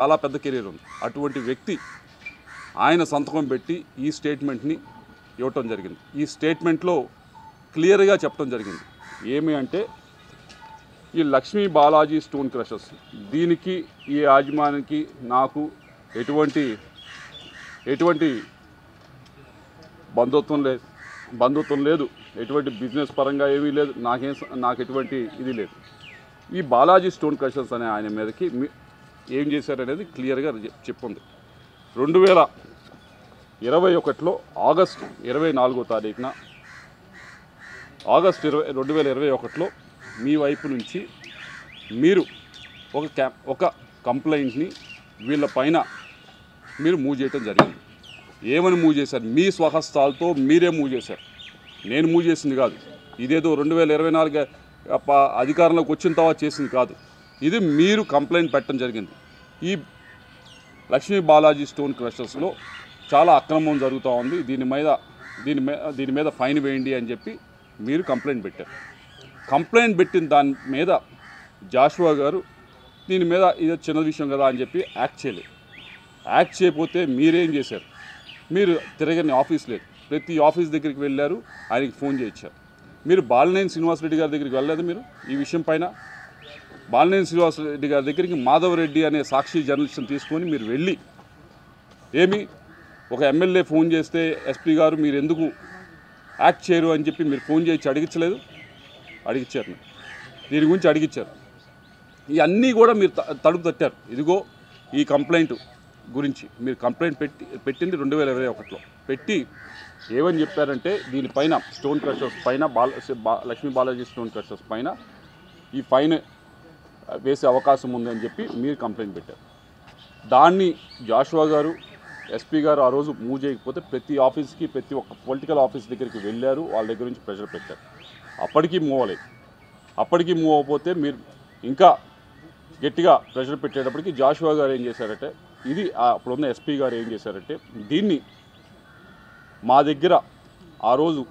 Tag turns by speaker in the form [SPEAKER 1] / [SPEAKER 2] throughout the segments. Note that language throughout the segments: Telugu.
[SPEAKER 1] చాలా పెద్ద కెరీర్ ఉంది. అటువంటి వ్యక్తి ఆయన సంతకం పెట్టి ఈ స్టేట్మెంట్ని ఇవ్వటం జరిగింది. ఈ స్టేట్మెంట్లో క్లియర్గా చెప్పడం జరిగింది. ఏమి అంటే ఈ లక్ష్మీ బాలాజీ స్టోన్ క్రషర్స్ దీనికి ఈ యాజమాన్యానికి నాకు ఎటువంటి బంధుత్వం లేదు, ఎటువంటి బిజినెస్ పరంగా ఏమీ లేదు, నాకు ఎటువంటి ఇది లేదు. ఈ బాలాజీ స్టోన్ క్రషర్స్ అనే ఆయన మీదకి ఏం చేశారనేది క్లియర్గా చెప్పుంది. 2021లో ఆగస్టు 24వ తారీఖున 2021లో మీ వైపు నుంచి మీరు ఒక కంప్లైంట్ని వీళ్ళ పైన మీరు మూవ్ చేయటం జరిగింది. ఏమని మూవ్ చేశారు? మీ స్వహస్తాలతో మీరే మూవ్ చేశారు. నేను మూవ్ చేసింది కాదు. ఇదేదో 2024 అధికారంలోకి వచ్చిన తర్వాత చేసింది కాదు. ఇది మీరు కంప్లైంట్ పెట్టడం జరిగింది. ఈ లక్ష్మీ బాలాజీ స్టోన్ క్రషర్స్లో చాలా అక్రమం జరుగుతూ ఉంది, దీని మీద ఫైన్ వేయండి అని చెప్పి మీరు కంప్లైంట్ పెట్టారు. కంప్లైంట్ పెట్టిన దాని మీద జాషువా గారు దీని మీద ఇది చిన్న విషయం కదా అని చెప్పి యాక్ట్ చేయలేదు. యాక్ట్ చేయకపోతే మీరేం చేశారు? మీరు తిరగని ఆఫీస్ లేదు, ప్రతి ఆఫీస్ దగ్గరికి వెళ్ళారు, ఆయనకి ఫోన్ చేయించారు. మీరు బాలినేని శ్రీనివాసరెడ్డి గారి దగ్గరికి వెళ్ళలేదు. మీరు ఈ విషయం పైన బాలినేని శ్రీనివాసరెడ్డి గారి దగ్గరికి మాధవరెడ్డి అనే సాక్షి జర్నలిస్ట్ని తీసుకొని మీరు వెళ్ళి ఒక ఎమ్మెల్యే ఫోన్ చేస్తే ఎస్పీ గారు మీరు ఎందుకు యాక్ట్ చేయరు అని చెప్పి మీరు ఫోన్ చేయించి అడిగించలేదు? అడిగించారు. దీని గురించి అడిగించారు. ఇవన్నీ కూడా మీరు తలుపు తట్టారు. ఇదిగో ఈ కంప్లైంట్ గురించి మీరు కంప్లైంట్ పెట్టింది 2021లో పెట్టి ఏమని చెప్పారంటే దీనిపైన స్టోన్ క్రషర్స్ పైన లక్ష్మీ బాలాజీ స్టోన్ క్రషర్స్ పైన ఈ ఫైన్ వేసే అవకాశం ఉందని చెప్పి మీరు కంప్లైంట్ పెట్టారు. దాన్ని జాషువా గారు ఎస్పీ గారు ఆ రోజు మూవ్ చేయకపోతే ప్రతి ఆఫీస్కి ప్రతి ఒక్క పొలిటికల్ ఆఫీస్ దగ్గరికి వెళ్ళారు, వాళ్ళ దగ్గర నుంచి ప్రెషర్ పెట్టారు. అప్పటికీ మూవ్ అవ్వలేదు. అప్పటికీ మూవ్ అవ్వకపోతే మీరు ఇంకా గట్టిగా ప్రెషర్ పెట్టేటప్పటికి జాషువా గారు ఏం చేశారంటే ఇది అప్పుడున్న ఎస్పీ గారు ఏం చేశారంటే దీన్ని మా దగ్గర ఆ రోజు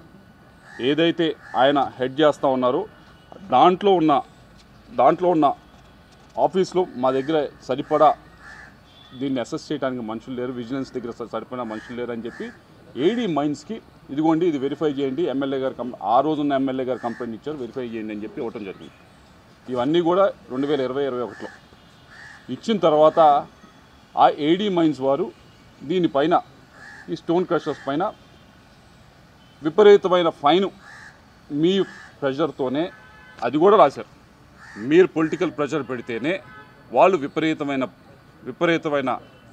[SPEAKER 1] ఏదైతే ఆయన హెడ్ చేస్తూ ఉన్నారో దాంట్లో ఉన్న ఆఫీస్లో మా దగ్గర సరిపడా దీన్ని అసెస్ చేయడానికి మనుషులు లేరు, విజిలెన్స్ దగ్గర సరిపడా మనుషులు లేరు అని చెప్పి ఏడీ మైన్స్కి ఇదిగోండి ఇది వెరిఫై చేయండి, ఎమ్మెల్యే గారు ఆ రోజున్న ఎమ్మెల్యే గారు కంప్లైంట్ ఇచ్చారు, వెరిఫై చేయండి అని చెప్పి ఇవ్వటం జరిగింది. ఇవన్నీ కూడా 2020-21లో ఇచ్చిన తర్వాత ఆ ఏడీ మైన్స్ వారు దీనిపైన ఈ స్టోన్ క్రషర్స్ పైన విపరీతమైన ఫైన్ మీ ప్రెషర్తోనే అది కూడా రాశారు. మీరు పొలిటికల్ ప్రెషర్ పెడితేనే వాళ్ళు విపరీతమైన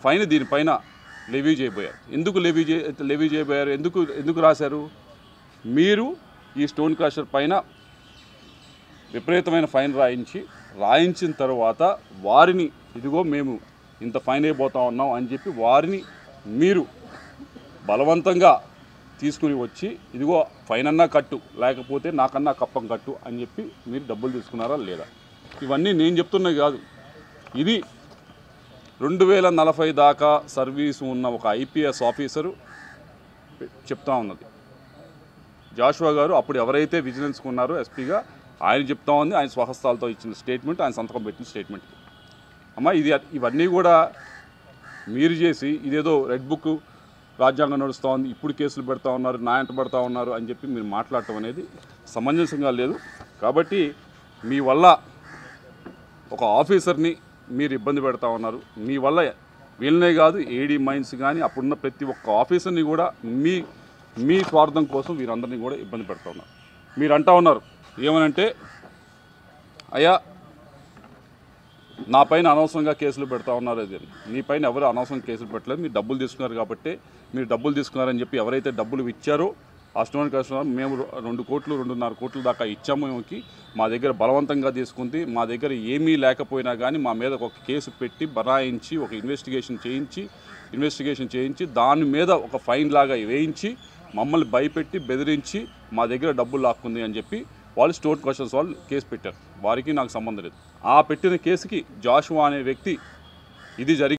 [SPEAKER 1] ఫైన్ దీనిపైన లెవీ చేయబోయారు. ఎందుకు లెవీ చేయబోయారు? ఎందుకు రాశారు? మీరు ఈ స్టోన్ క్రషర్ పైన విపరీతమైన ఫైన్ రాయించిన తర్వాత వారిని ఇదిగో మేము ఇంత ఫైన్ అయిపోతా ఉన్నాం అని చెప్పి వారిని మీరు బలవంతంగా తీసుకుని వచ్చి ఇదిగో ఫైన్ అన్నా కట్టు, లేకపోతే నాకన్నా కప్పం కట్టు అని చెప్పి మీరు డబ్బులు తీసుకున్నారా లేదా? ఇవన్నీ నేను చెప్తున్నది కాదు. ఇది 2040 దాకా సర్వీసు ఉన్న ఒక ఐపీఎస్ ఆఫీసరు చెప్తా ఉన్నది. జాషువా గారు అప్పుడు ఎవరైతే విజిలెన్స్కి ఉన్నారో ఎస్పీగా ఆయన చెప్తా ఉంది. ఆయన స్వహస్తాలతో ఇచ్చిన స్టేట్మెంట్, ఆయన సంతకం పెట్టిన స్టేట్మెంట్. అమ్మ ఇవన్నీ కూడా మీరు చేసి ఇదేదో రెడ్ బుక్ రాజ్యాంగం నడుస్తూ ఉంది, ఇప్పుడు కేసులు పెడతా ఉన్నారు, న్యాయంట పడతా ఉన్నారు అని చెప్పి మీరు మాట్లాడటం అనేది సమంజసంగా లేదు. కాబట్టి మీ వల్ల ఒక ఆఫీసర్ని మీరు ఇబ్బంది పెడతా ఉన్నారు. మీ వల్ల వీళ్ళనే కాదు ఏడీ మైన్స్ కానీ అప్పుడున్న ప్రతి ఒక్క ఆఫీసర్ని కూడా మీ స్వార్థం కోసం వీరందరినీ కూడా ఇబ్బంది పెడతా ఉన్నారు. మీరు అంటా ఉన్నారు ఏమనంటే అయ్యా నా పైన అనవసరంగా కేసులు పెడతా ఉన్నారు. అది మీ పైన ఎవరు అనవసరంగా కేసులు పెట్టలేదు, మీరు డబ్బులు తీసుకున్నారు కాబట్టి మీరు డబ్బులు తీసుకున్నారని చెప్పి ఎవరైతే డబ్బులు ఇచ్చారో ఆ స్టోన్ క్రషర్ మేము 2 కోట్లు 2.5 కోట్ల దాకా ఇచ్చాము. మా దగ్గర బలవంతంగా తీసుకుంది, మా దగ్గర ఏమీ లేకపోయినా కానీ మా మీద ఒక కేసు పెట్టి బనాయించి ఒక ఇన్వెస్టిగేషన్ చేయించి దాని మీద ఒక ఫైన్ లాగా వేయించి మమ్మల్ని భయపెట్టి బెదిరించి మా దగ్గర డబ్బులు లాక్కుంది అని చెప్పి వాళ్ళు స్టోన్ క్రషర్స్ వాళ్ళు కేసు పెట్టారు. వారికి నాకు సంబంధం లేదు. ఆ పెట్టిన కేసుకి జాషువా అనే వ్యక్తి ఇది జరిగి